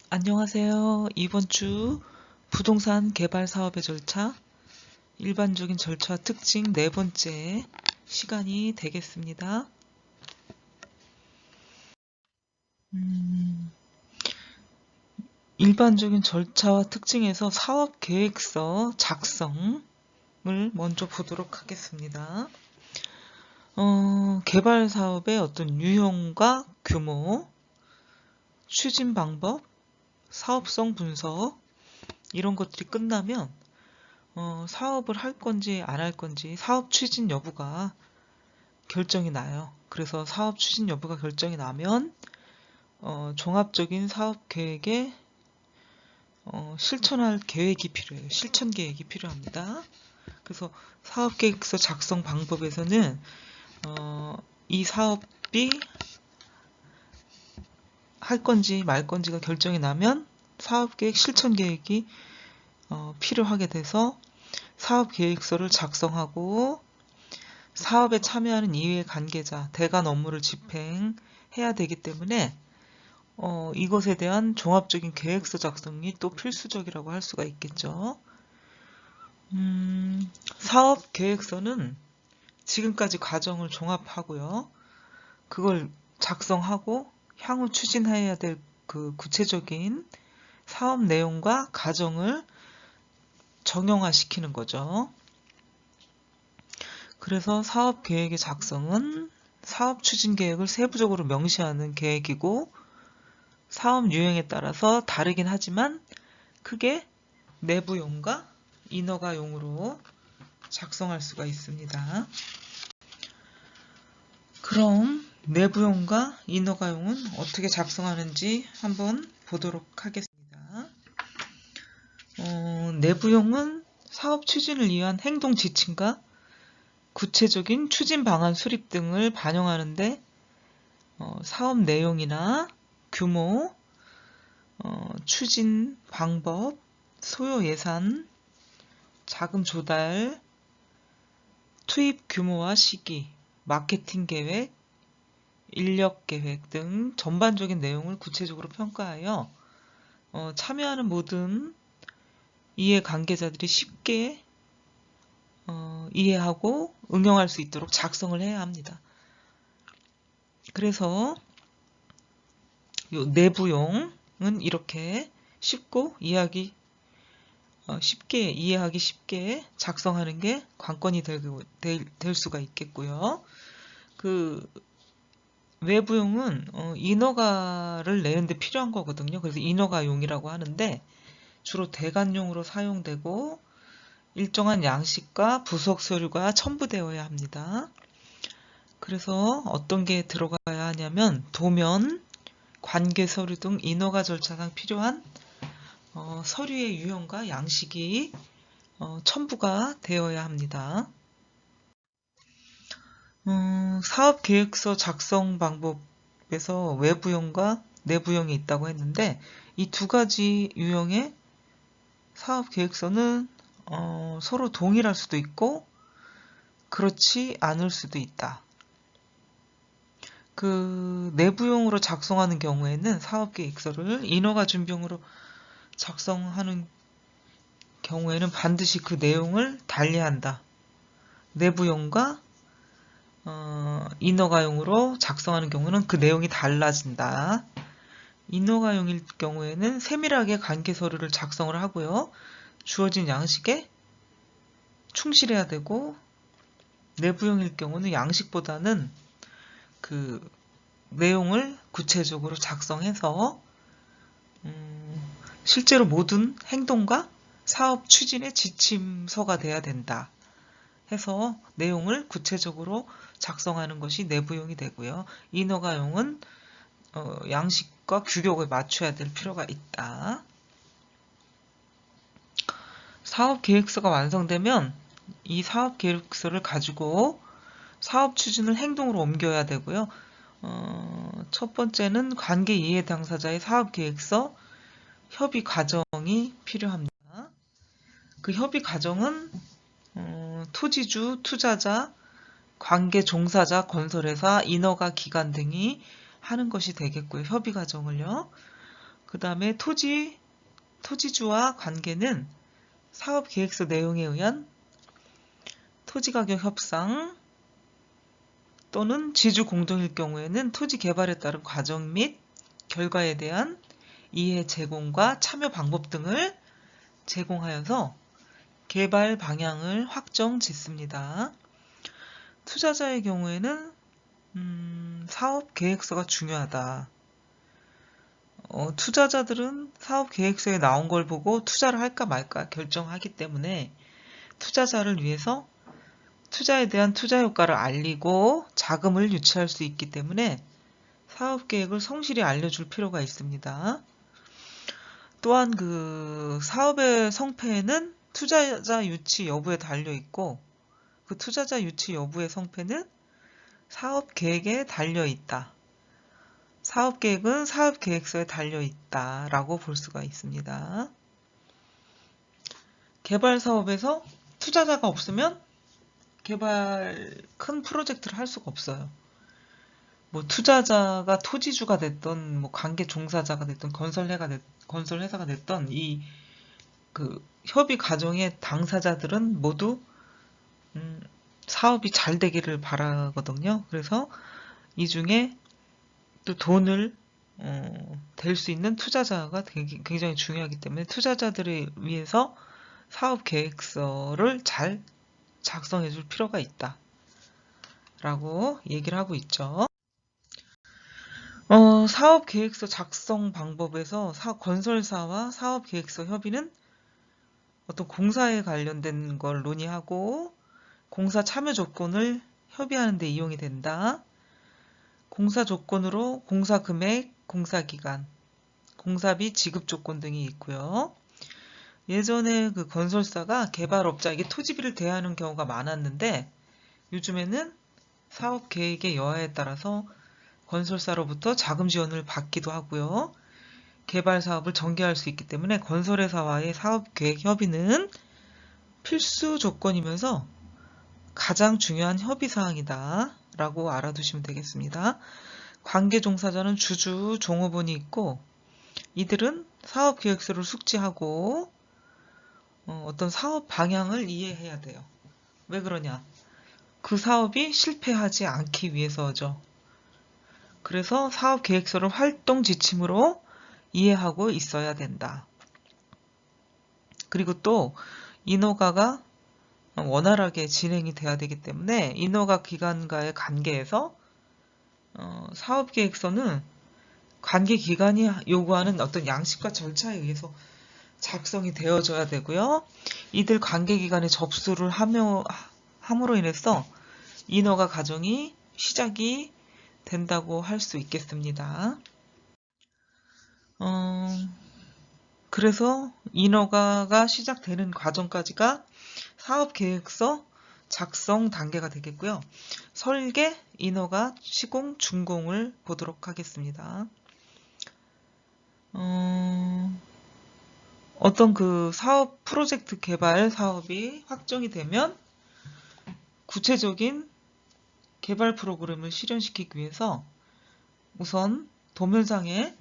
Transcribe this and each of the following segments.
안녕하세요. 이번 주 부동산 개발 사업의 절차, 일반적인 절차 특징 네 번째 시간이 되겠습니다. 일반적인 절차와 특징에서 사업 계획서 작성을 먼저 보도록 하겠습니다. 개발 사업의 어떤 유형과 규모, 추진 방법, 사업성 분석 이런 것들이 끝나면 사업을 할 건지 안 할 건지 사업 추진 여부가 결정이 나요. 그래서 사업 추진 여부가 결정이 나면 종합적인 사업 계획에 실천할 계획이 필요해요. 실천 계획이 필요합니다. 그래서 사업 계획서 작성 방법에서는 이 사업이 할 건지 말 건지가 결정이 나면 사업 계획 실천 계획이 필요하게 돼서 사업 계획서를 작성하고 사업에 참여하는 이외의 관계자, 대관 업무를 집행해야 되기 때문에 이것에 대한 종합적인 계획서 작성이 또 필수적이라고 할 수가 있겠죠. 사업 계획서는 지금까지 과정을 종합하고요. 그걸 작성하고 향후 추진해야 될 그 구체적인 사업 내용과 과정을 정형화시키는 거죠. 그래서 사업 계획의 작성은 사업 추진 계획을 세부적으로 명시하는 계획이고 사업 유형에 따라서 다르긴 하지만 크게 내부용과 인허가용으로 작성할 수가 있습니다. 그럼 내부용과 인허가용은 어떻게 작성하는지 한번 보도록 하겠습니다. 내부용은 사업 추진을 위한 행동 지침과 구체적인 추진 방안 수립 등을 반영하는데 사업 내용이나 규모, 추진 방법, 소요 예산, 자금 조달, 투입 규모와 시기, 마케팅 계획, 인력 계획 등 전반적인 내용을 구체적으로 평가하여 참여하는 모든 이해 관계자들이 쉽게 이해하고 응용할 수 있도록 작성을 해야 합니다. 그래서 요 내부용은 이렇게 쉽게 이해하기 쉽게 작성하는 게 관건이 될 수가 있겠고요. 그 외부용은 인허가를 내는데 필요한 거거든요. 그래서 인허가용이라고 하는데 주로 대관용으로 사용되고 일정한 양식과 부속 서류가 첨부되어야 합니다. 그래서 어떤 게 들어가야 하냐면 도면, 관계 서류 등 인허가 절차상 필요한 서류의 유형과 양식이 첨부가 되어야 합니다. 사업 계획서 작성 방법에서 외부용과 내부용이 있다고 했는데 이 두 가지 유형의 사업 계획서는 서로 동일할 수도 있고 그렇지 않을 수도 있다. 그 내부용으로 작성하는 경우에는 사업 계획서를 인허가 준비용으로 작성하는 경우에는 반드시 그 내용을 달리한다. 내부용과 인허가용으로 작성하는 경우는 그 내용이 달라진다. 인허가용일 경우에는 세밀하게 관계 서류를 작성을 하고요. 주어진 양식에 충실해야 되고 내부용일 경우는 양식보다는 그 내용을 구체적으로 작성해서 실제로 모든 행동과 사업 추진의 지침서가 돼야 된다. 해서 내용을 구체적으로 작성하는 것이 내부용이 되고요. 인허가용은 양식과 규격을 맞춰야 될 필요가 있다. 사업 계획서가 완성되면 이 사업 계획서를 가지고 사업 추진을 행동으로 옮겨야 되고요. 첫 번째는 관계 이해 당사자의 사업 계획서 협의 과정이 필요합니다. 그 협의 과정은 토지주, 투자자, 관계 종사자, 건설회사, 인허가 기관 등이 하는 것이 되겠고요. 협의 과정을요. 그 다음에 토지주와 관계는 사업계획서 내용에 의한 토지가격 협상 또는 지주 공동일 경우에는 토지 개발에 따른 과정 및 결과에 대한 이해 제공과 참여 방법 등을 제공하여서 개발 방향을 확정 짓습니다. 투자자의 경우에는 사업 계획서가 중요하다. 투자자들은 사업 계획서에 나온 걸 보고 투자를 할까 말까 결정하기 때문에 투자자를 위해서 투자에 대한 투자 효과를 알리고 자금을 유치할 수 있기 때문에 사업 계획을 성실히 알려줄 필요가 있습니다. 또한 그 사업의 성패는 투자자 유치 여부에 달려 있고 그 투자자 유치 여부의 성패는 사업 계획에 달려 있다. 사업 계획은 사업 계획서에 달려 있다라고 볼 수가 있습니다. 개발 사업에서 투자자가 없으면 큰 프로젝트를 할 수가 없어요. 뭐 투자자가 토지주가 됐던 뭐 관계 종사자가 됐던 건설회사가 됐던 이 그 협의 과정의 당사자들은 모두 사업이 잘 되기를 바라거든요. 그래서 이 중에 또 돈을 댈 수 있는 투자자가 굉장히 중요하기 때문에 투자자들을 위해서 사업 계획서를 잘 작성해 줄 필요가 있다 라고 얘기를 하고 있죠. 사업 계획서 작성 방법에서 건설사와 사업 계획서 협의는 어떤 공사에 관련된 걸 논의하고 공사 참여 조건을 협의하는 데 이용이 된다. 공사 조건으로 공사 금액, 공사 기간, 공사비 지급 조건 등이 있고요. 예전에 그 건설사가 개발업자에게 토지비를 대하는 경우가 많았는데 요즘에는 사업 계획의 여하에 따라서 건설사로부터 자금 지원을 받기도 하고요. 개발 사업을 전개할 수 있기 때문에 건설회사와의 사업계획 협의는 필수 조건이면서 가장 중요한 협의사항이다 라고 알아두시면 되겠습니다. 관계 종사자는 주주, 종업원이 있고 이들은 사업계획서를 숙지하고 어떤 사업 방향을 이해해야 돼요. 왜 그러냐? 그 사업이 실패하지 않기 위해서죠. 그래서 사업계획서를 활동 지침으로 이해하고 있어야 된다. 그리고 또 인허가가 원활하게 진행이 돼야 되기 때문에 인허가 기관과의 관계에서 사업계획서는 관계 기관이 요구하는 어떤 양식과 절차에 의해서 작성이 되어져야 되고요. 이들 관계 기관에 접수를 함으로 인해서 인허가 과정이 시작이 된다고 할 수 있겠습니다. 그래서 인허가가 시작되는 과정까지가 사업계획서 작성 단계가 되겠고요. 설계, 인허가, 시공, 준공을 보도록 하겠습니다. 어떤 그 사업 프로젝트 개발 사업이 확정이 되면 구체적인 개발 프로그램을 실현시키기 위해서 우선 도면상에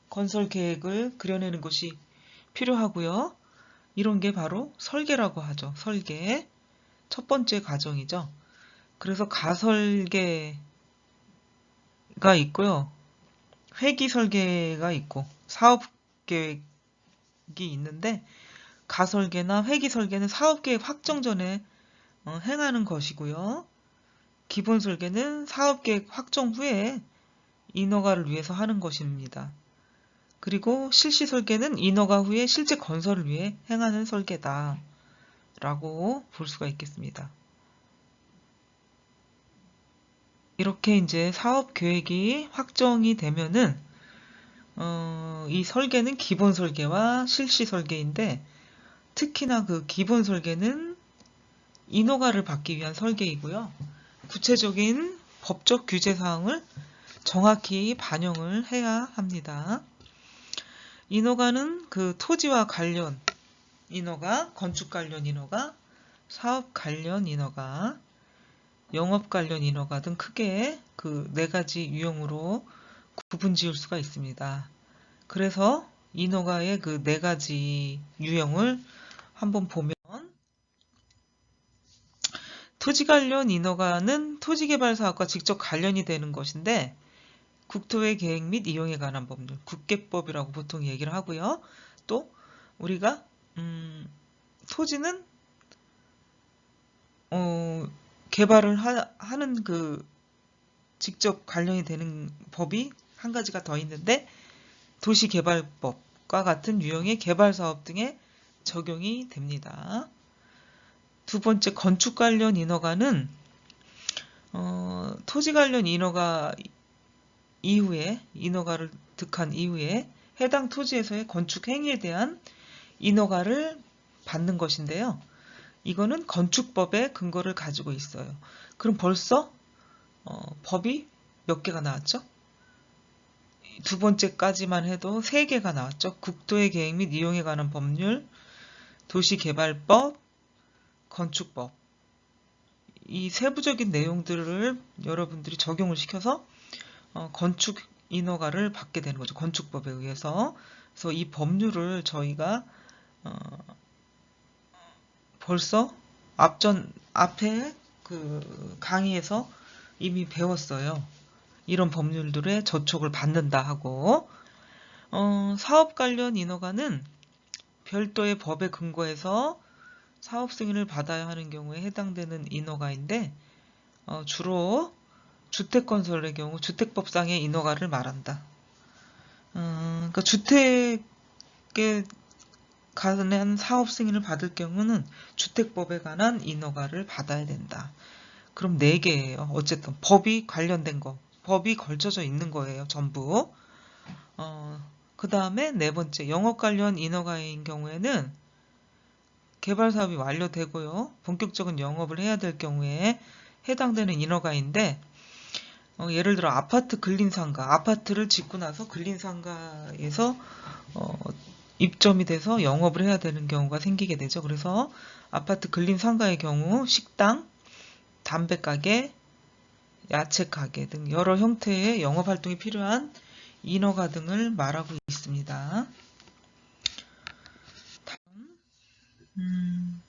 건설 계획을 그려내는 것이 필요하고요. 이런 게 바로 설계라고 하죠. 설계. 첫 번째 과정이죠. 그래서 가설계가 있고요. 회기 설계가 있고 사업계획이 있는데 가설계나 회기 설계는 사업계획 확정 전에 행하는 것이고요. 기본 설계는 사업계획 확정 후에 인허가를 위해서 하는 것입니다. 그리고 실시 설계는 인허가 후에 실제 건설을 위해 행하는 설계다 라고 볼 수가 있겠습니다. 이렇게 이제 사업 계획이 확정이 되면은 이 설계는 기본 설계와 실시 설계인데 특히나 그 기본 설계는 인허가를 받기 위한 설계이고요. 구체적인 법적 규제 사항을 정확히 반영을 해야 합니다. 인허가는 그 토지와 관련 인허가, 건축 관련 인허가, 사업 관련 인허가, 영업 관련 인허가 등 크게 그 4가지 유형으로 구분 지을 수가 있습니다. 그래서 인허가의 그 4가지 유형을 한번 보면, 토지 관련 인허가는 토지개발사업과 직접 관련이 되는 것인데, 국토의 계획 및 이용에 관한 법률, 국계법이라고 보통 얘기를 하고요. 또 우리가 토지는 개발을 하는 그 직접 관련이 되는 법이 한 가지가 더 있는데, 도시개발법과 같은 유형의 개발사업 등에 적용이 됩니다. 두 번째, 건축 관련 인허가는 토지 관련 인허가 이후에, 인허가를 득한 이후에 해당 토지에서의 건축 행위에 대한 인허가를 받는 것인데요. 이거는 건축법의 근거를 가지고 있어요. 그럼 벌써 법이 몇 개가 나왔죠? 두 번째까지만 해도 3개가 나왔죠. 국토의 계획 및 이용에 관한 법률, 도시개발법, 건축법. 이 세부적인 내용들을 여러분들이 적용을 시켜서 건축 인허가를 받게 되는 거죠. 건축법에 의해서. 그래서 이 법률을 저희가 벌써 앞에 그 강의에서 이미 배웠어요. 이런 법률들의 저촉을 받는다 하고, 사업 관련 인허가는 별도의 법에 근거해서 사업 승인을 받아야 하는 경우에 해당되는 인허가인데, 주로 주택건설의 경우 주택법상의 인허가를 말한다. 그러니까 주택에 관한 사업 승인을 받을 경우는 주택법에 관한 인허가를 받아야 된다. 그럼 4개예요. 어쨌든 법이 관련된 거, 법이 걸쳐져 있는 거예요. 전부. 그 다음에 4번째, 영업 관련 인허가인 경우에는 개발 사업이 완료되고요. 본격적인 영업을 해야 될 경우에 해당되는 인허가인데, 예를 들어 아파트 근린상가, 아파트를 짓고 나서 근린상가에서 입점이 돼서 영업을 해야 되는 경우가 생기게 되죠. 그래서 아파트 근린상가의 경우 식당, 담배가게, 야채가게 등 여러 형태의 영업활동이 필요한 인허가 등을 말하고 있습니다. 다음,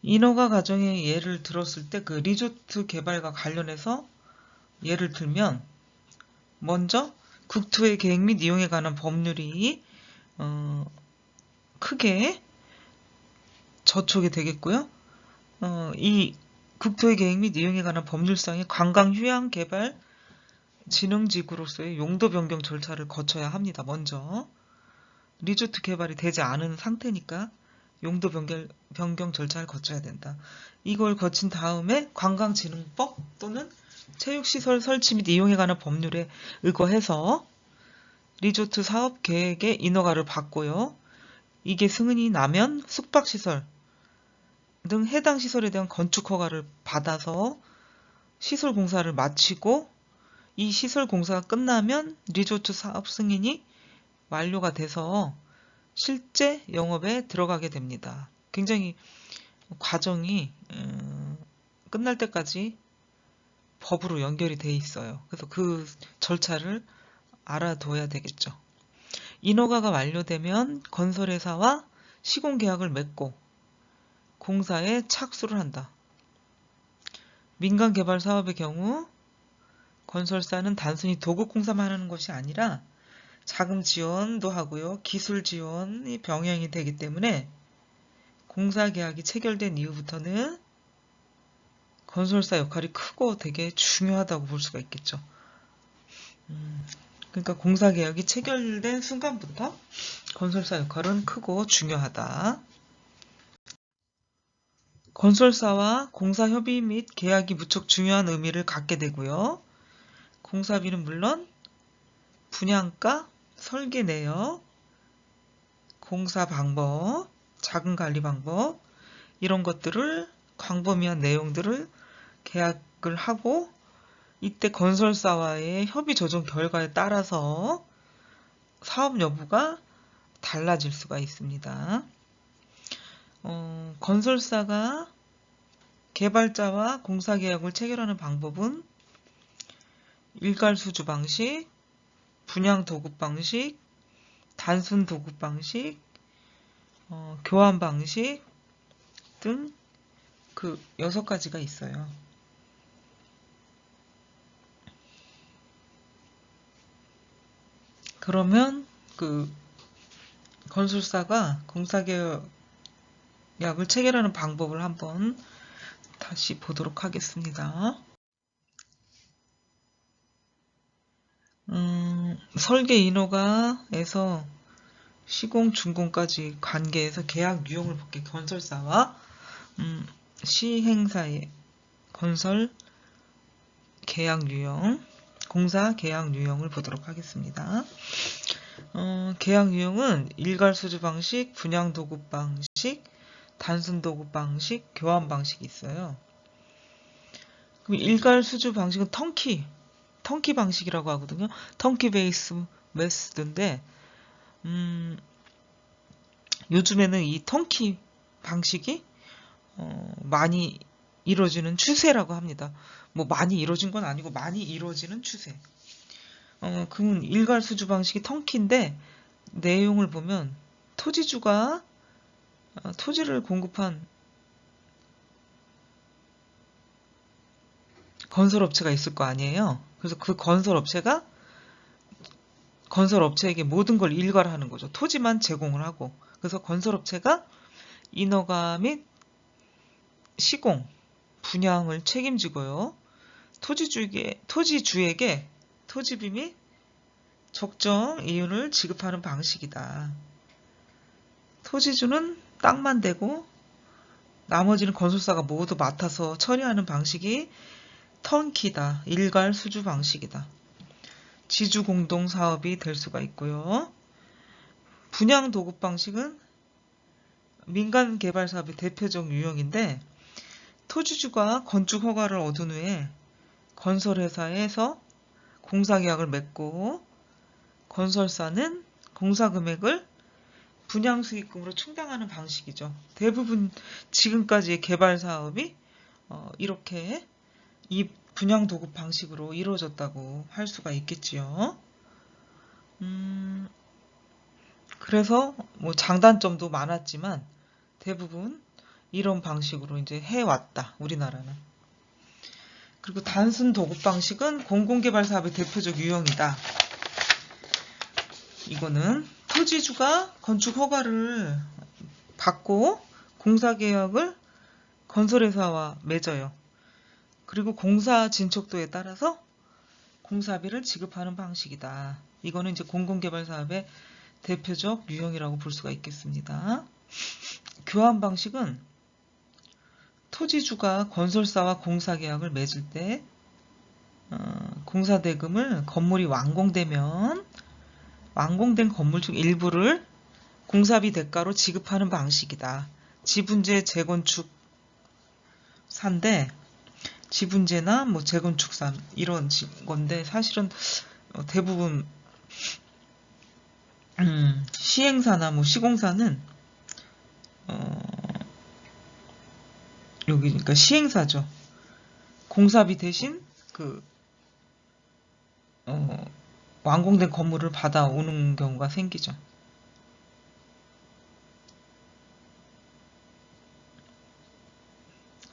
인허가 과정의 예를 들었을 때 그 리조트 개발과 관련해서 예를 들면, 먼저 국토의 계획 및 이용에 관한 법률이 크게 저촉이 되겠고요. 이 국토의 계획 및 이용에 관한 법률상의 관광 휴양 개발 진흥지구로서의 용도 변경 절차를 거쳐야 합니다. 먼저 리조트 개발이 되지 않은 상태니까 용도 변경 절차를 거쳐야 된다. 이걸 거친 다음에 관광진흥법 또는 체육시설 설치 및 이용에 관한 법률에 의거해서 리조트 사업 계획의 인허가를 받고요. 이게 승인이 나면 숙박시설 등 해당 시설에 대한 건축 허가를 받아서 시설 공사를 마치고, 이 시설 공사가 끝나면 리조트 사업 승인이 완료가 돼서 실제 영업에 들어가게 됩니다. 굉장히 과정이 끝날 때까지 법으로 연결이 돼 있어요. 그래서 그 절차를 알아둬야 되겠죠. 인허가가 완료되면 건설회사와 시공계약을 맺고 공사에 착수를 한다. 민간 개발 사업의 경우 건설사는 단순히 도급 공사만 하는 것이 아니라 자금 지원도 하고요. 기술 지원이 병행이 되기 때문에 공사 계약이 체결된 이후부터는 건설사 역할이 크고 되게 중요하다고 볼 수가 있겠죠. 그러니까 공사 계약이 체결된 순간부터 건설사 역할은 크고 중요하다. 건설사와 공사 협의 및 계약이 무척 중요한 의미를 갖게 되고요. 공사비는 물론 분양가, 설계 내역, 공사 방법, 자금 관리 방법, 이런 것들을, 광범위한 내용들을 계약을 하고, 이때 건설사와의 협의 조정 결과에 따라서 사업 여부가 달라질 수가 있습니다. 건설사가 개발자와 공사계약을 체결하는 방법은 일괄수주 방식, 분양 도급 방식, 단순 도급 방식, 교환 방식 등 그 6가지가 있어요. 그러면 그 건설사가 공사계약을 체결하는 방법을 한번 다시 보도록 하겠습니다. 설계 인허가에서 시공, 준공까지 관계에서 계약 유형을 볼게. 건설사와 시행사의 건설 계약 유형, 공사 계약 유형을 보도록 하겠습니다. 계약 유형은 일괄 수주 방식, 분양 도급 방식, 단순 도급 방식, 교환 방식이 있어요. 그럼 일괄 수주 방식은 턴키 방식이라고 하거든요. 턴키 베이스 메스드인데 요즘에는 이 턴키 방식이 많이 이루어지는 추세라고 합니다. 뭐 많이 이루어진 건 아니고 많이 이루어지는 추세. 그러면 일괄 수주 방식이 턴키인데 내용을 보면 토지주가 토지를 공급한 건설업체가 있을 거 아니에요. 그래서 그 건설업체에게 모든 걸 일괄하는 거죠. 토지만 제공을 하고. 그래서 건설업체가 인허가 및 시공, 분양을 책임지고요. 토지주에게 토지비 및 적정 이윤을 지급하는 방식이다. 토지주는 땅만 대고 나머지는 건설사가 모두 맡아서 처리하는 방식이 턴키다. 일괄 수주 방식이다. 지주 공동 사업이 될 수가 있고요. 분양 도급 방식은 민간 개발 사업의 대표적 유형인데 토지주가 건축 허가를 얻은 후에 건설회사에서 공사계약을 맺고 건설사는 공사 금액을 분양 수익금으로 충당하는 방식이죠. 대부분 지금까지의 개발 사업이 이렇게 이 분양 도급 방식으로 이루어졌다고 할 수가 있겠지요. 그래서 뭐 장단점도 많았지만 대부분 이런 방식으로 이제 해왔다. 우리나라는. 그리고 단순 도급 방식은 공공개발 사업의 대표적 유형이다. 이거는 토지주가 건축 허가를 받고 공사계약을 건설회사와 맺어요. 그리고 공사 진척도에 따라서 공사비를 지급하는 방식이다. 이거는 이제 공공개발 사업의 대표적 유형이라고 볼 수가 있겠습니다. 교환 방식은 토지주가 건설사와 공사계약을 맺을 때 공사대금을 건물이 완공되면 완공된 건물 중 일부를 공사비 대가로 지급하는 방식이다. 지분제 재건축사인데 지분제나 뭐 재건축사 이런 건데 사실은 대부분 시행사나 뭐 시공사는 여기 그러니까 시행사죠. 공사비 대신 그 완공된 건물을 받아오는 경우가 생기죠.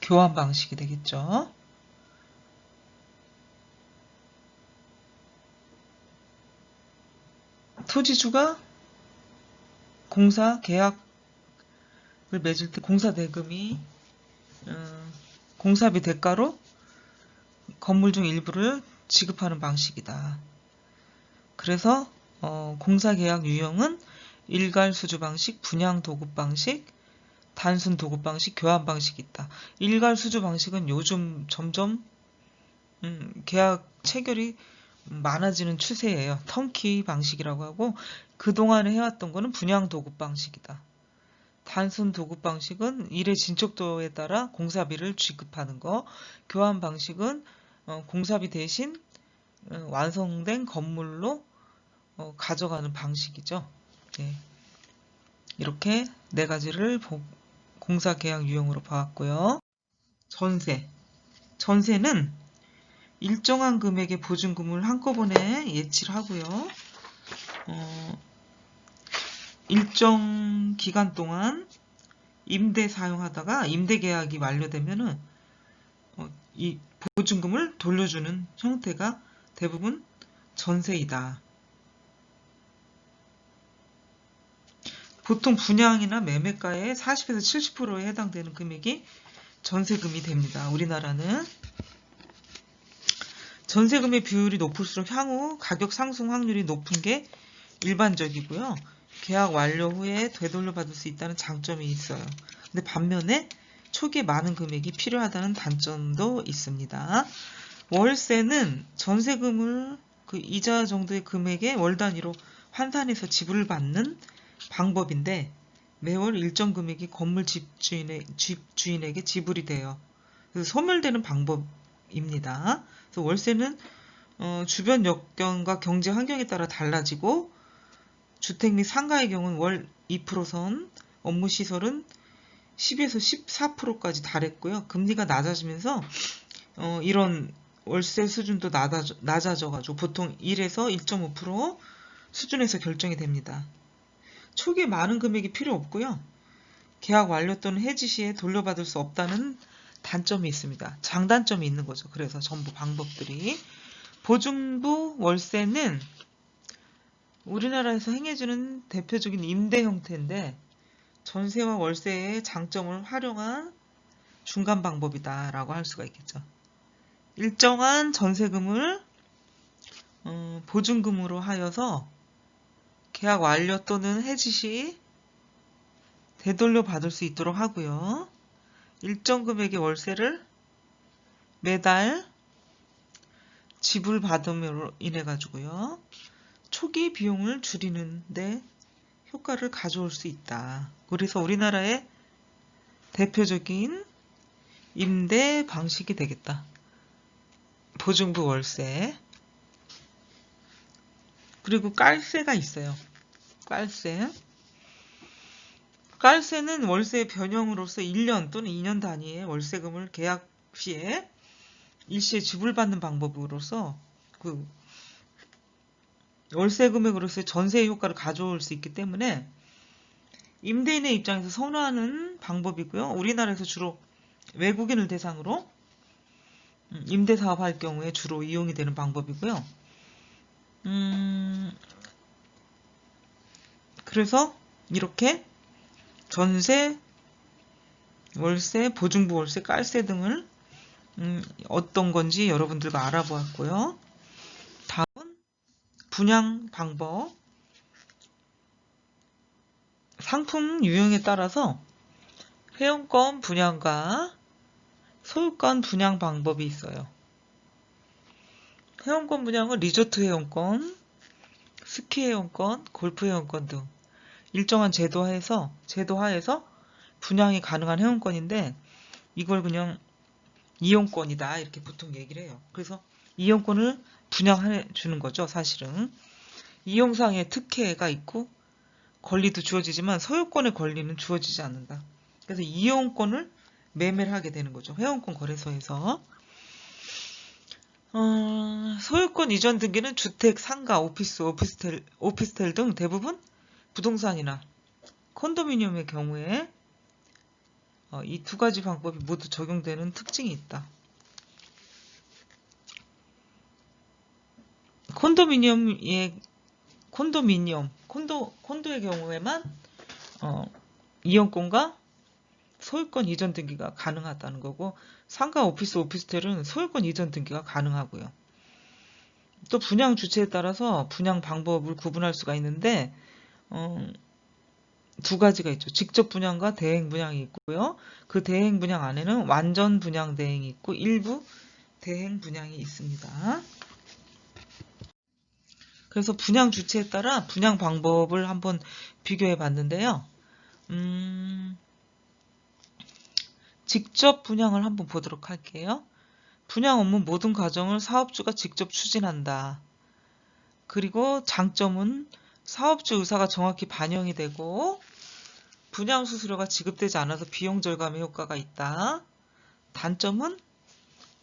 교환 방식이 되겠죠. 토지주가 공사 계약을 맺을 때 공사 대금이 공사비 대가로 건물 중 일부를 지급하는 방식이다. 그래서 공사 계약 유형은 일괄 수주 방식, 분양 도급 방식, 단순 도급 방식, 교환 방식이 있다. 일괄 수주 방식은 요즘 점점 계약 체결이 많아지는 추세예요. 턴키 방식이라고 하고 그동안에 해왔던 거는 분양 도급 방식이다. 단순 도급 방식은 일의 진척도에 따라 공사비를 지급하는 거. 교환 방식은 공사비 대신 완성된 건물로 가져가는 방식이죠. 네. 이렇게 4가지를 공사계약 유형으로 봐왔고요. 전세는 일정한 금액의 보증금을 한꺼번에 예치를 하고요. 일정 기간 동안 임대 사용하다가 임대 계약이 완료되면은 이 보증금을 돌려주는 형태가 대부분 전세이다. 보통 분양이나 매매가의 40에서 70%에 해당되는 금액이 전세금이 됩니다. 우리나라는 전세금의 비율이 높을수록 향후 가격 상승 확률이 높은 게 일반적이고요. 계약 완료 후에 되돌려받을 수 있다는 장점이 있어요. 근데 반면에 초기에 많은 금액이 필요하다는 단점도 있습니다. 월세는 전세금을 그 이자 정도의 금액에 월 단위로 환산해서 지불을 받는 방법인데 매월 일정 금액이 건물 집주인에게 지불이 돼요. 그래서 소멸되는 방법입니다. 그래서 월세는 주변 여건과 경제 환경에 따라 달라지고 주택 및 상가의 경우는 월 2%선, 업무 시설은 10에서 14%까지 달했고요. 금리가 낮아지면서 이런 월세 수준도 낮아져가지고 보통 1에서 1.5% 수준에서 결정이 됩니다. 초기에 많은 금액이 필요 없고요. 계약 완료 또는 해지 시에 돌려받을 수 없다는 단점이 있습니다. 장단점이 있는 거죠. 그래서 전부 방법들이. 보증부 월세는 우리나라에서 행해지는 대표적인 임대 형태인데 전세와 월세의 장점을 활용한 중간 방법이다 라고 할 수가 있겠죠. 일정한 전세금을 보증금으로 하여서 계약 완료 또는 해지 시 되돌려 받을 수 있도록 하고요. 일정 금액의 월세를 매달 지불받음으로 인해 가지고요. 초기 비용을 줄이는데 효과를 가져올 수 있다. 그래서 우리나라의 대표적인 임대 방식이 되겠다. 보증부 월세. 그리고 깔세가 있어요. 깔세. 깔세는 월세 변형으로서 1년 또는 2년 단위의 월세금을 계약 시에 일시에 지불받는 방법으로서 그 월세 금액으로서의 전세 효과를 가져올 수 있기 때문에 임대인의 입장에서 선호하는 방법이고요. 우리나라에서 주로 외국인을 대상으로 임대사업 할 경우에 주로 이용이 되는 방법이고요. 그래서 이렇게 전세, 월세, 보증부 월세, 깔세 등을 어떤 건지 여러분들과 알아보았고요. 다음은 분양 방법. 상품 유형에 따라서 회원권 분양과 소유권 분양 방법이 있어요. 회원권 분양은 리조트 회원권, 스키 회원권, 골프 회원권 등 일정한 제도하에서 분양이 가능한 회원권인데 이걸 그냥 이용권이다 이렇게 보통 얘기를 해요. 그래서 이용권을 분양해 주는 거죠. 사실은 이용상의 특혜가 있고 권리도 주어지지만 소유권의 권리는 주어지지 않는다. 그래서 이용권을 매매를 하게 되는 거죠. 회원권 거래소에서. 소유권 이전 등기는 주택, 상가, 오피스텔 등 대부분 부동산이나 콘도미니엄의 경우에 이 두 가지 방법이 모두 적용되는 특징이 있다. 콘도의 경우에만 이용권과 소유권 이전 등기가 가능하다는 거고 상가, 오피스텔은 소유권 이전 등기가 가능하고요. 또 분양 주체에 따라서 분양 방법을 구분할 수가 있는데 두 가지가 있죠. 직접 분양과 대행 분양이 있고요. 그 대행 분양 안에는 완전 분양 대행이 있고 일부 대행 분양이 있습니다. 그래서 분양 주체에 따라 분양 방법을 한번 비교해 봤는데요. 직접 분양을 한번 보도록 할게요. 분양 업무 모든 과정을 사업주가 직접 추진한다. 그리고 장점은 사업주 의사가 정확히 반영이 되고 분양 수수료가 지급되지 않아서 비용 절감의 효과가 있다. 단점은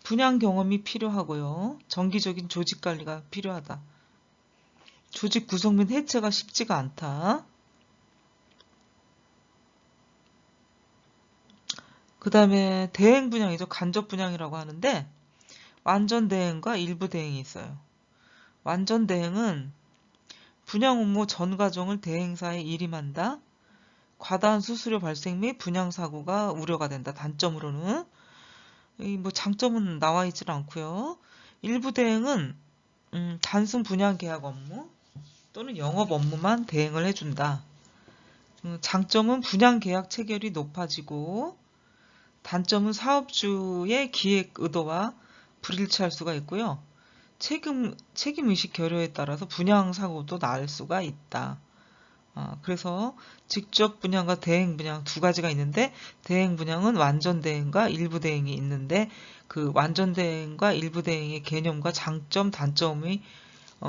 분양 경험이 필요하고요. 정기적인 조직 관리가 필요하다. 조직 구성 및 해체가 쉽지가 않다. 그 다음에 대행 분양이죠. 간접 분양이라고 하는데 완전 대행과 일부 대행이 있어요. 완전 대행은 분양 업무 전 과정을 대행사에 일임한다. 과다한 수수료 발생 및 분양 사고가 우려가 된다. 단점으로는 뭐 장점은 나와 있질 않고요. 일부 대행은 단순 분양 계약 업무 또는 영업 업무만 대행을 해준다. 장점은 분양 계약 체결이 높아지고 단점은 사업주의 기획 의도와 불일치할 수가 있고요. 책임의식 결여에 따라서 분양 사고도 날 수가 있다. 그래서 직접 분양과 대행 분양 두 가지가 있는데 대행 분양은 완전 대행과 일부 대행이 있는데 그 완전 대행과 일부 대행의 개념과 장점, 단점이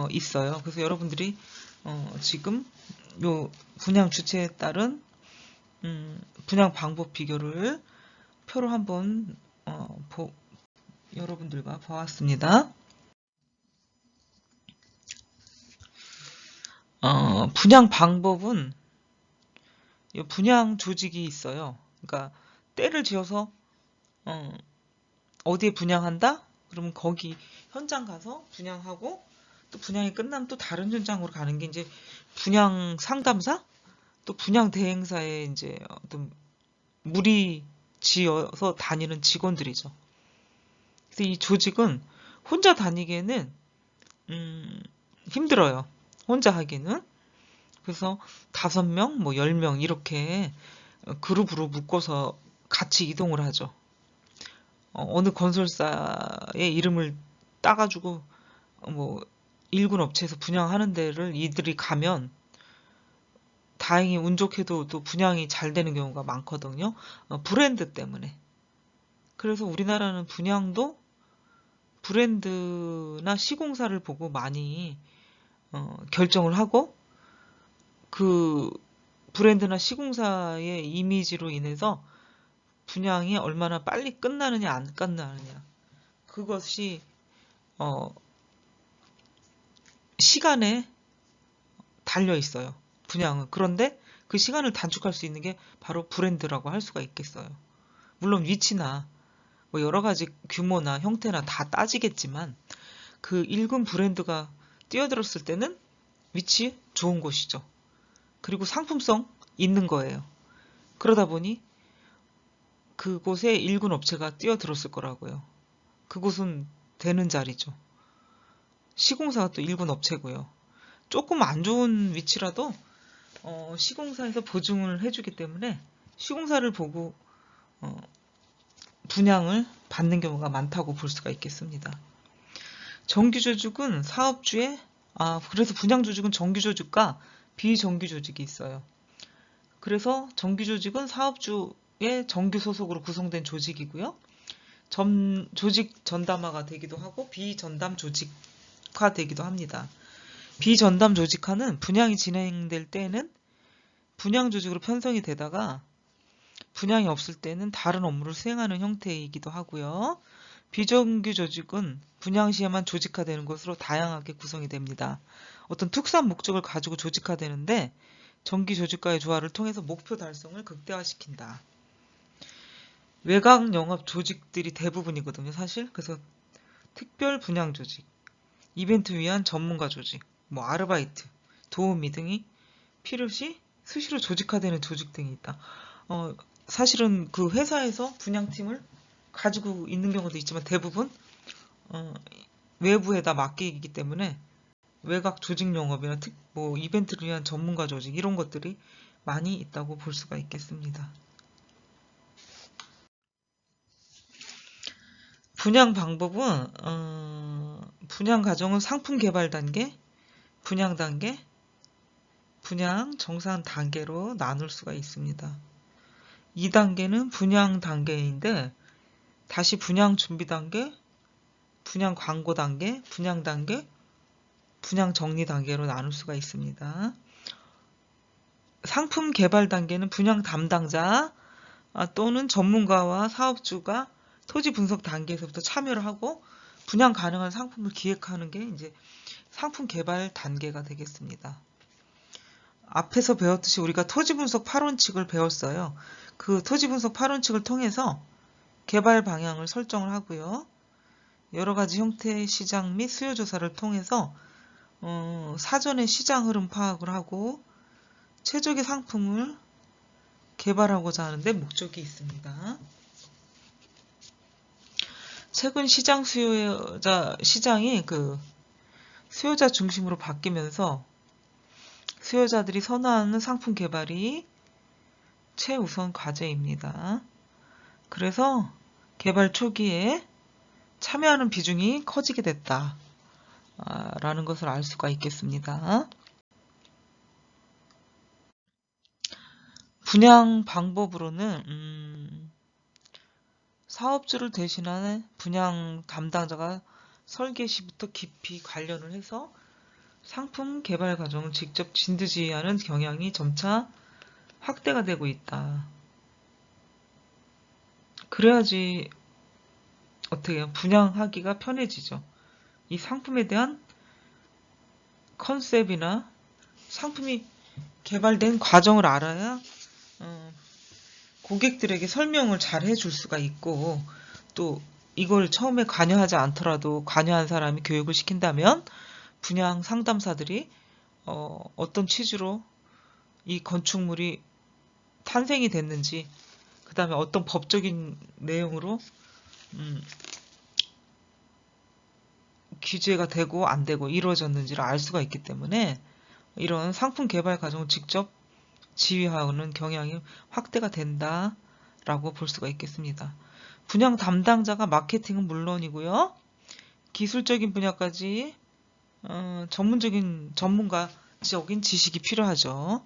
있어요. 그래서 여러분들이 지금 요 분양 주체에 따른 분양 방법 비교를 표로 한번 여러분들과 보았습니다. 분양 방법은 분양 조직이 있어요. 그러니까 때를 지어서 어디에 분양한다? 그러면 거기 현장 가서 분양하고 또 분양이 끝나면 또 다른 현장으로 가는 게 이제 분양 상담사? 또 분양 대행사에 이제 어떤 무리 지어서 다니는 직원들이죠. 그래서 이 조직은 혼자 다니기에는 힘들어요. 혼자 하기는. 그래서 5명, 뭐 10명 이렇게 그룹으로 묶어서 같이 이동을 하죠. 어느 건설사의 이름을 따가지고 뭐 일군 업체에서 분양하는 데를 이들이 가면 다행히 운 좋게도 또 분양이 잘 되는 경우가 많거든요. 브랜드 때문에. 그래서 우리나라는 분양도 브랜드나 시공사를 보고 많이 결정을 하고 그 브랜드나 시공사의 이미지로 인해서 분양이 얼마나 빨리 끝나느냐 안 끝나느냐 그것이 시간에 달려 있어요. 분양은. 그런데 그 시간을 단축할 수 있는 게 바로 브랜드라고 할 수가 있겠어요. 물론 위치나 뭐 여러 가지 규모나 형태나 다 따지겠지만 그 1군 브랜드가 뛰어들었을 때는 위치 좋은 곳이죠. 그리고 상품성 있는 거예요. 그러다 보니 그곳에 1군 업체가 뛰어들었을 거라고요. 그곳은 되는 자리죠. 시공사가 또 1군 업체고요. 조금 안 좋은 위치라도 시공사에서 보증을 해주기 때문에 시공사를 보고 분양을 받는 경우가 많다고 볼 수가 있겠습니다. 정규조직은 사업주의 그래서 분양조직은 정규조직과 비정규조직이 있어요. 그래서 정규조직은 사업주의 정규 소속으로 구성된 조직이고요. 조직 전담화가 되기도 하고 비전담 조직화 되기도 합니다. 비전담 조직화는 분양이 진행될 때에는 분양 조직으로 편성이 되다가 분양이 없을 때는 다른 업무를 수행하는 형태이기도 하고요. 비정규 조직은 분양 시에만 조직화되는 것으로 다양하게 구성이 됩니다. 어떤 특수한 목적을 가지고 조직화되는데 정기 조직과의 조화를 통해서 목표 달성을 극대화시킨다. 외곽 영업 조직들이 대부분이거든요, 사실. 그래서 특별 분양 조직, 이벤트 위한 전문가 조직, 뭐 아르바이트, 도우미 등이 필요시 수시로 조직화되는 조직 등이 있다. 사실은 그 회사에서 분양팀을 가지고 있는 경우도 있지만 대부분 외부에다 맡기기 때문에 외곽 조직 영업이나 뭐 이벤트를 위한 전문가 조직 이런 것들이 많이 있다고 볼 수가 있겠습니다. 분양 방법은 분양 과정은 상품 개발 단계, 분양 단계, 분양 정산 단계로 나눌 수가 있습니다. 2단계는 분양 단계인데 다시 분양 준비 단계, 분양 광고 단계, 분양 단계, 분양 정리 단계로 나눌 수가 있습니다. 상품 개발 단계는 분양 담당자 또는 전문가와 사업주가 토지 분석 단계에서부터 참여를 하고 분양 가능한 상품을 기획하는 게 이제 상품 개발 단계가 되겠습니다. 앞에서 배웠듯이 우리가 토지분석 8원칙을 배웠어요. 그 토지분석 8원칙을 통해서 개발 방향을 설정을 하고요. 여러 가지 형태의 시장 및 수요 조사를 통해서 사전에 시장 흐름 파악을 하고 최적의 상품을 개발하고자 하는데 목적이 있습니다. 최근 시장이 수요자 중심으로 바뀌면서 수요자들이 선호하는 상품 개발이 최우선 과제입니다. 그래서 개발 초기에 참여하는 비중이 커지게 됐다. 라는 것을 알 수가 있겠습니다. 분양 방법으로는 사업주를 대신하는 분양 담당자가 설계 시부터 깊이 관련을 해서 상품 개발 과정을 직접 진두지휘하는 경향이 점차 확대가 되고 있다. 그래야지 어떻게 해요? 분양하기가 편해지죠. 이 상품에 대한 컨셉이나 상품이 개발된 과정을 알아야 고객들에게 설명을 잘 해줄 수가 있고, 또 이걸 처음에 관여하지 않더라도 관여한 사람이 교육을 시킨다면 분양 상담사들이 어떤 취지로 이 건축물이 탄생이 됐는지, 그 다음에 어떤 법적인 내용으로 규제가 되고 안 되고 이루어졌는지를 알 수가 있기 때문에 이런 상품 개발 과정을 직접 지휘하는 경향이 확대가 된다라고 볼 수가 있겠습니다. 분양 담당자가 마케팅은 물론이고요. 기술적인 분야까지 전문가적인 지식이 필요하죠.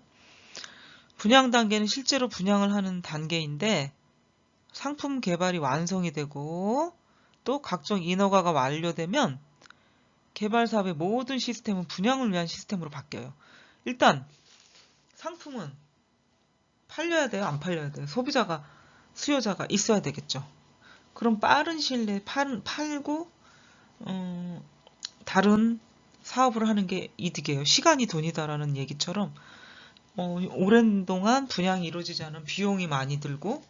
분양 단계는 실제로 분양을 하는 단계인데 상품 개발이 완성이 되고 또 각종 인허가가 완료되면 개발 사업의 모든 시스템은 분양을 위한 시스템으로 바뀌어요. 일단 상품은 팔려야 돼요? 안 팔려야 돼요? 수요자가 있어야 되겠죠. 그럼 빠른 시일 내에 팔고 다른 사업을 하는 게 이득이에요. 시간이 돈이다라는 얘기처럼 오랜 동안 분양이 이루어지지 않은 비용이 많이 들고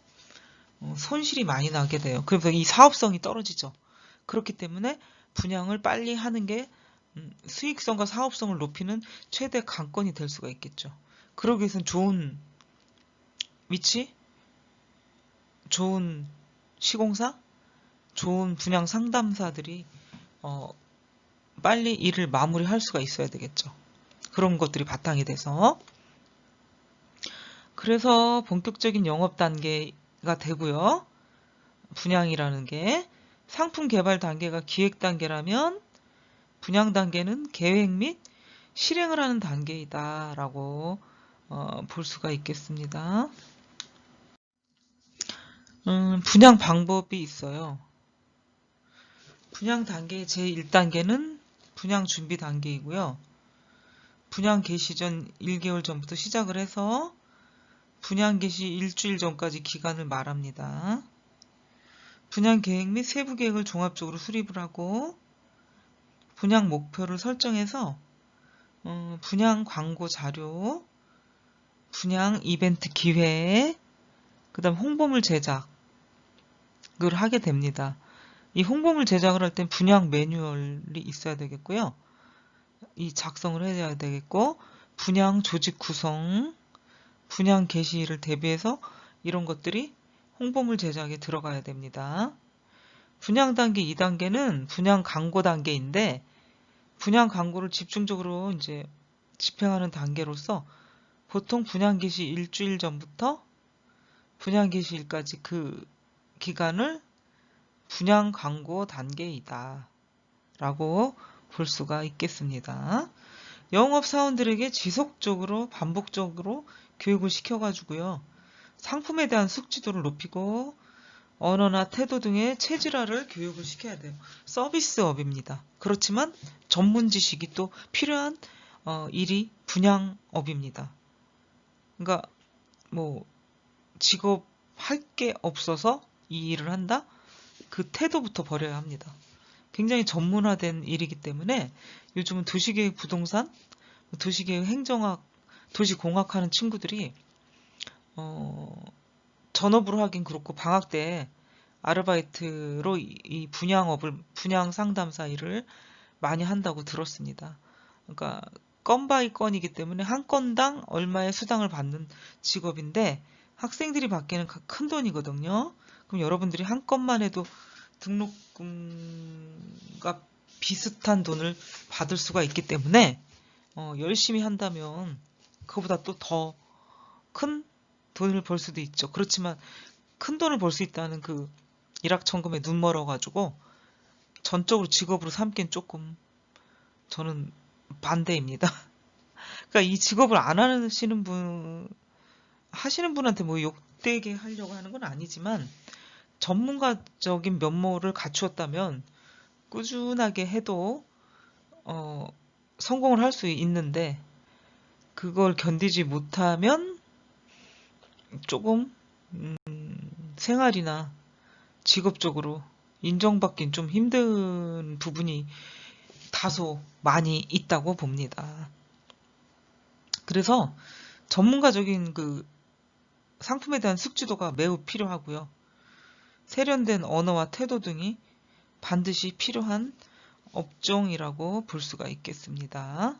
손실이 많이 나게 돼요. 그래서 이 사업성이 떨어지죠. 그렇기 때문에 분양을 빨리 하는 게 수익성과 사업성을 높이는 최대 관건이 될 수가 있겠죠. 그러기 위해서는 좋은 위치, 좋은 시공사, 좋은 분양 상담사들이 빨리 일을 마무리할 수가 있어야 되겠죠. 그런 것들이 바탕이 돼서. 그래서 본격적인 영업 단계가 되고요. 분양이라는 게 상품 개발 단계가 기획 단계라면 분양 단계는 계획 및 실행을 하는 단계이다라고 볼 수가 있겠습니다. 분양 방법이 있어요. 분양 단계의 제1단계는 분양 준비 단계이고요. 분양 개시 전 1개월 전부터 시작을 해서 분양 개시 일주일 전까지 기간을 말합니다. 분양 계획 및 세부 계획을 종합적으로 수립을 하고 분양 목표를 설정해서 분양 광고 자료, 분양 이벤트 기획, 그 다음 홍보물 제작을 하게 됩니다. 이 홍보물 제작을 할 땐 분양 매뉴얼이 있어야 되겠고요. 이 작성을 해야 되겠고, 분양 조직 구성, 분양 개시를 대비해서 이런 것들이 홍보물 제작에 들어가야 됩니다. 분양 단계 2단계는 분양 광고 단계인데 분양 광고를 집중적으로 이제 집행하는 단계로서 보통 분양 개시 일주일 전부터 분양 개시일까지 그 기간을 분양 광고 단계이다 라고 볼 수가 있겠습니다. 영업사원들에게 지속적으로 반복적으로 교육을 시켜가지고요. 상품에 대한 숙지도를 높이고 언어나 태도 등의 체질화를 교육을 시켜야 돼요. 서비스업입니다. 그렇지만 전문 지식이 또 필요한 일이 분양업입니다. 그러니까 뭐 직업 할 게 없어서 이 일을 한다? 그 태도부터 버려야 합니다. 굉장히 전문화된 일이기 때문에 요즘은 도시계획 부동산, 도시계획 행정학 도시 공학하는 친구들이 전업으로 하긴 그렇고 방학 때 아르바이트로 이 분양 상담사 일을 많이 한다고 들었습니다. 그러니까 건 바이 건이기 때문에 한 건당 얼마의 수당을 받는 직업인데 학생들이 받기에는 큰 돈이거든요. 그럼 여러분들이 한 건만 해도 등록금과 비슷한 돈을 받을 수가 있기 때문에 열심히 한다면 그거보다 또 더 큰 돈을 벌 수도 있죠. 그렇지만 큰 돈을 벌 수 있다는 그 일확천금에 눈 멀어가지고 전적으로 직업으로 삼기엔 조금 저는 반대입니다. 그러니까 이 직업을 안 하시는 분한테 뭐 욕되게 하려고 하는 건 아니지만 전문가적인 면모를 갖추었다면 꾸준하게 해도 성공을 할 수 있는데 그걸 견디지 못하면 조금 생활이나 직업적으로 인정받긴 좀 힘든 부분이 다소 많이 있다고 봅니다. 그래서 전문가적인 그 상품에 대한 숙지도가 매우 필요하고요. 세련된 언어와 태도 등이 반드시 필요한 업종이라고 볼 수가 있겠습니다.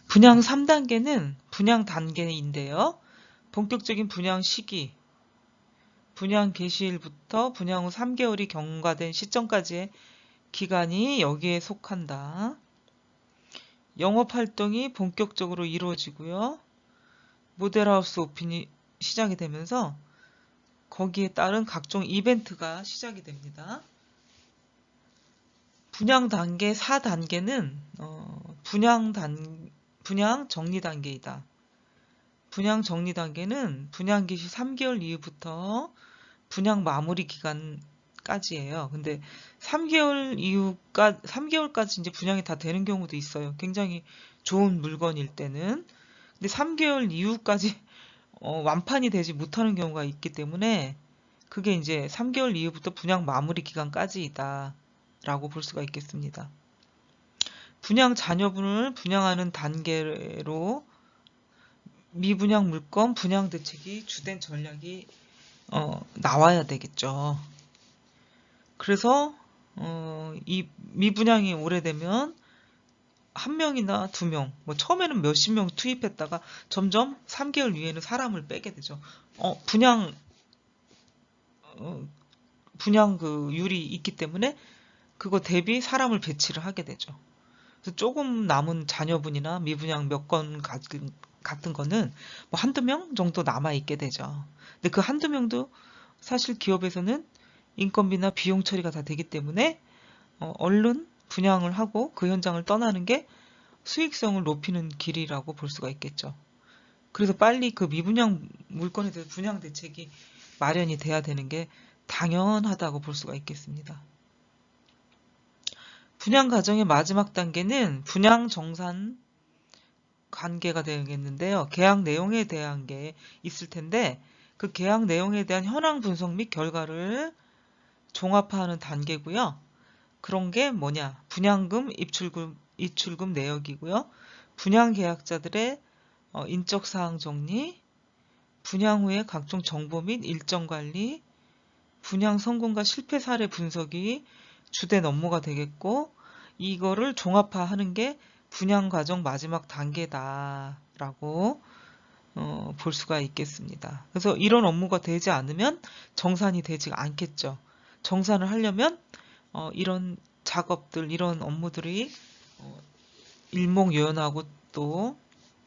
분양 3단계는 분양 단계인데요. 본격적인 분양 시기, 분양 개시일부터 분양 후 3개월이 경과된 시점까지의 기간이 여기에 속한다. 영업활동이 본격적으로 이루어지고요. 모델하우스 오픈이 시작이 되면서 거기에 따른 각종 이벤트가 시작이 됩니다. 분양 단계 4단계는 분양 정리 단계이다. 분양 정리 단계는 분양 개시 3개월 이후부터 분양 마무리 기간까지예요. 근데 3개월까지 이제 분양이 다 되는 경우도 있어요. 굉장히 좋은 물건일 때는. 근데 3개월 이후까지 완판이 되지 못하는 경우가 있기 때문에 그게 이제 3개월 이후부터 분양 마무리 기간까지이다 라고 볼 수가 있겠습니다. 분양 잔여분을 분양하는 단계로 미분양 물건 분양 대책이 주된 전략이 나와야 되겠죠. 그래서 이 미분양이 오래되면 한 명이나 두 명, 뭐 처음에는 몇십 명 투입했다가 점점 3개월 이후에는 사람을 빼게 되죠. 분양 그 율이 있기 때문에 그거 대비 사람을 배치를 하게 되죠. 그래서 조금 남은 자녀분이나 미분양 몇 건 같은 거는 뭐 한두 명 정도 남아 있게 되죠. 근데 그 한두 명도 사실 기업에서는 인건비나 비용 처리가 다 되기 때문에 얼른 분양을 하고 그 현장을 떠나는 게 수익성을 높이는 길이라고 볼 수가 있겠죠. 그래서 빨리 그 미분양 물건에 대해서 분양 대책이 마련이 돼야 되는 게 당연하다고 볼 수가 있겠습니다. 분양 과정의 마지막 단계는 분양 정산 관계가 되겠는데요. 계약 내용에 대한 게 있을 텐데 그 계약 내용에 대한 현황 분석 및 결과를 종합화하는 단계고요. 그런 게 뭐냐? 분양금, 입출금 내역이고요. 분양 계약자들의 인적 사항 정리, 분양 후에 각종 정보 및 일정 관리, 분양 성공과 실패 사례 분석이 주된 업무가 되겠고 이거를 종합화하는 게 분양 과정 마지막 단계다라고 볼 수가 있겠습니다. 그래서 이런 업무가 되지 않으면 정산이 되지 않겠죠. 정산을 하려면 이런 작업들, 이런 업무들이 일목요연하고 또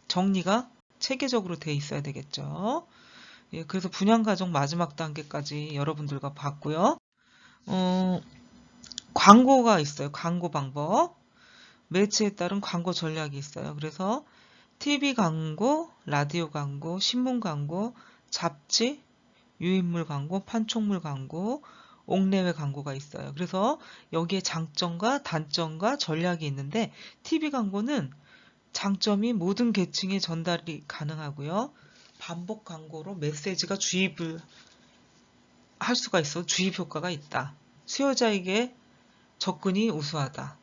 정리가 체계적으로 돼 있어야 되겠죠. 예, 그래서 분양 과정 마지막 단계까지 여러분들과 봤고요. 광고가 있어요. 광고 방법. 매체에 따른 광고 전략이 있어요. 그래서 TV 광고, 라디오 광고, 신문 광고, 잡지, 유인물 광고, 판촉물 광고, 옥내외 광고가 있어요. 그래서 여기에 장점과 단점과 전략이 있는데 TV 광고는 장점이 모든 계층에 전달이 가능하고요. 반복 광고로 메시지가 주입을 할 수가 있어 주입 효과가 있다. 수요자에게 접근이 우수하다.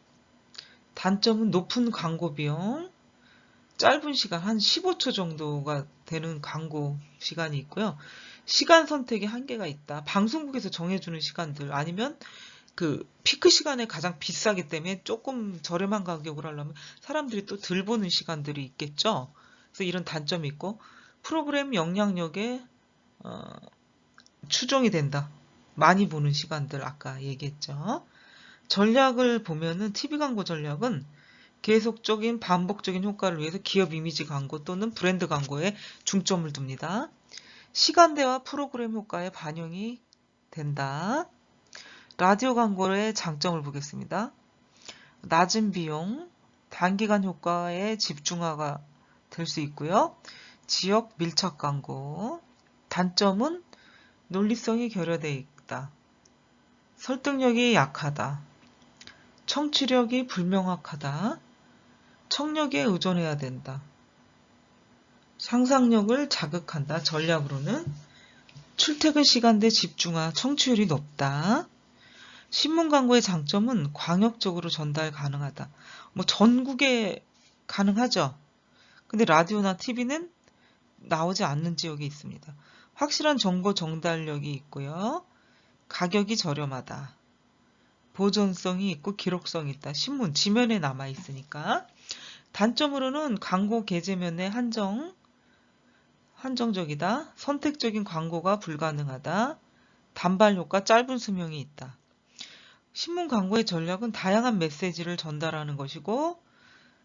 단점은 높은 광고 비용, 짧은 시간, 한 15초 정도가 되는 광고 시간이 있고요. 시간 선택에 한계가 있다. 방송국에서 정해주는 시간들, 아니면 그 피크 시간에 가장 비싸기 때문에 조금 저렴한 가격으로 하려면 사람들이 또 덜 보는 시간들이 있겠죠. 그래서 이런 단점이 있고, 프로그램 영향력에 추종이 된다. 많이 보는 시간들 아까 얘기했죠. 전략을 보면은 TV 광고 전략은 계속적인 반복적인 효과를 위해서 기업 이미지 광고 또는 브랜드 광고에 중점을 둡니다. 시간대와 프로그램 효과에 반영이 된다. 라디오 광고의 장점을 보겠습니다. 낮은 비용, 단기간 효과에 집중화가 될 수 있고요. 지역 밀착 광고. 단점은 논리성이 결여되어 있다. 설득력이 약하다. 청취력이 불명확하다. 청력에 의존해야 된다. 상상력을 자극한다. 전략으로는 출퇴근 시간대 집중화, 청취율이 높다. 신문 광고의 장점은 광역적으로 전달 가능하다. 뭐 전국에 가능하죠. 근데 라디오나 TV는 나오지 않는 지역이 있습니다. 확실한 정보 전달력이 있고요. 가격이 저렴하다. 보존성이 있고 기록성이 있다. 신문 지면에 남아 있으니까. 단점으로는 광고 게재면에 한정적이다. 선택적인 광고가 불가능하다. 단발 효과, 짧은 수명이 있다. 신문 광고의 전략은 다양한 메시지를 전달하는 것이고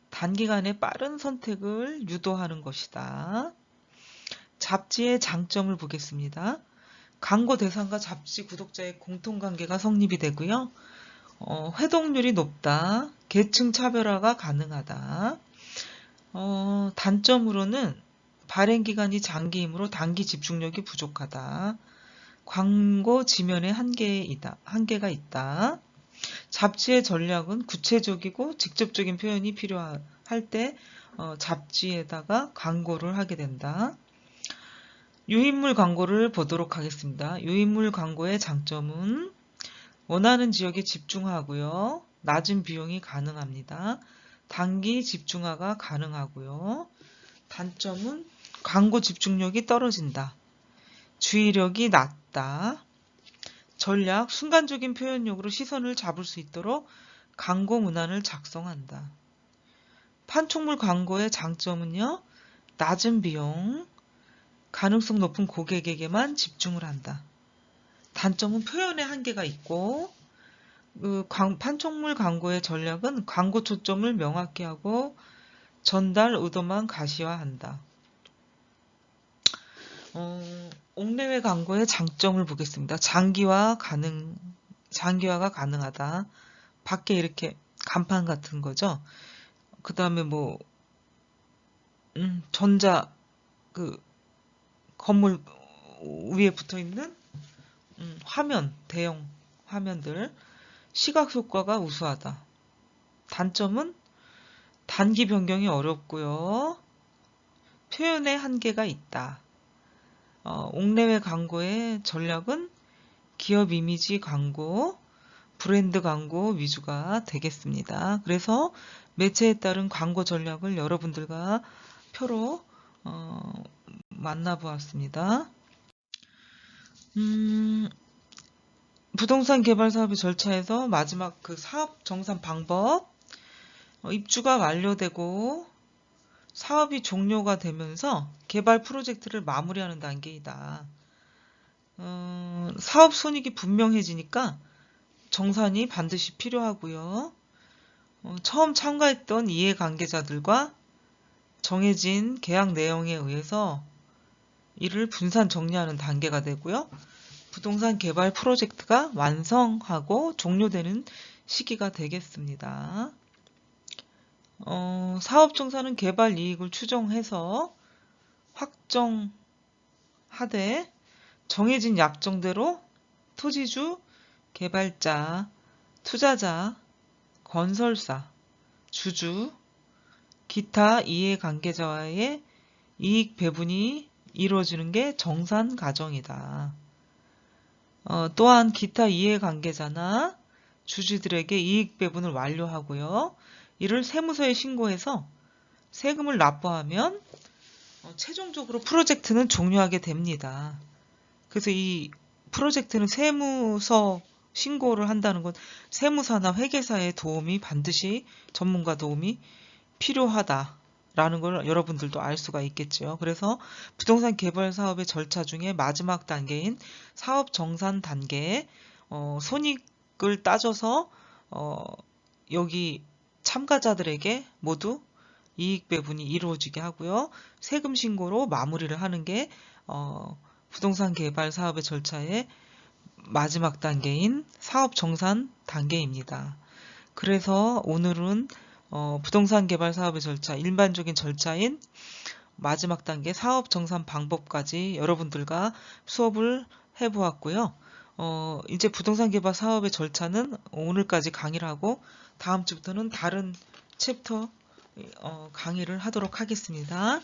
단기간에 빠른 선택을 유도하는 것이다. 잡지의 장점을 보겠습니다. 광고 대상과 잡지 구독자의 공통관계가 성립이 되고요. 회동률이 높다. 계층 차별화가 가능하다. 단점으로는 발행 기간이 장기이므로 단기 집중력이 부족하다. 광고 지면에 한계가 있다. 잡지의 전략은 구체적이고 직접적인 표현이 필요할 때 잡지에다가 광고를 하게 된다. 유인물 광고를 보도록 하겠습니다. 유인물 광고의 장점은 원하는 지역에 집중하고요. 낮은 비용이 가능합니다. 단기 집중화가 가능하고요. 단점은 광고 집중력이 떨어진다. 주의력이 낮다. 전략, 순간적인 표현력으로 시선을 잡을 수 있도록 광고 문안을 작성한다. 판촉물 광고의 장점은요. 낮은 비용, 가능성 높은 고객에게만 집중을 한다. 단점은 표현의 한계가 있고 판촉물 광고의 전략은 광고 초점을 명확히 하고 전달 의도만 가시화한다. 옥내외 광고의 장점을 보겠습니다. 장기화가 가능하다. 밖에 이렇게 간판 같은 거죠. 그 다음에 뭐 건물 위에 붙어 있는 대형 화면들, 시각 효과가 우수하다. 단점은 단기 변경이 어렵고요. 표현의 한계가 있다. 옥내외 광고의 전략은 기업 이미지 광고, 브랜드 광고 위주가 되겠습니다. 그래서 매체에 따른 광고 전략을 여러분들과 표로 만나보았습니다. 부동산 개발 사업의 절차에서 마지막 그 사업 정산 방법, 입주가 완료되고 사업이 종료가 되면서 개발 프로젝트를 마무리하는 단계이다. 사업 손익이 분명해지니까 정산이 반드시 필요하고요. 처음 참가했던 이해관계자들과 정해진 계약 내용에 의해서 이를 분산 정리하는 단계가 되고요. 부동산 개발 프로젝트가 완성하고 종료되는 시기가 되겠습니다. 사업정사는 개발 이익을 추정해서 확정하되 정해진 약정대로 토지주, 개발자, 투자자, 건설사, 주주, 기타 이해관계자와의 이익 배분이 이루어지는 게 정산 과정이다. 또한 기타 이해관계자나 주주들에게 이익 배분을 완료하고요. 이를 세무서에 신고해서 세금을 납부하면 최종적으로 프로젝트는 종료하게 됩니다. 그래서 이 프로젝트는 세무서 신고를 한다는 건 세무사나 회계사의 도움이 반드시 전문가 도움이 필요하다라는 걸 여러분들도 알 수가 있겠죠. 그래서 부동산 개발 사업의 절차 중에 마지막 단계인 사업 정산 단계에 손익을 따져서 여기 참가자들에게 모두 이익 배분이 이루어지게 하고요. 세금 신고로 마무리를 하는 게 부동산 개발 사업의 절차의 마지막 단계인 사업 정산 단계입니다. 그래서 오늘은 부동산 개발 사업의 절차, 일반적인 절차인 마지막 단계 사업 정산 방법까지 여러분들과 수업을 해보았고요. 이제 부동산 개발 사업의 절차는 오늘까지 강의를 하고 다음 주부터는 다른 챕터 강의를 하도록 하겠습니다.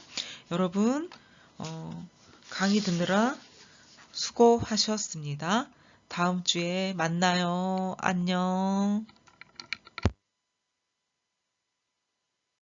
여러분 강의 듣느라 수고하셨습니다. 다음 주에 만나요. 안녕.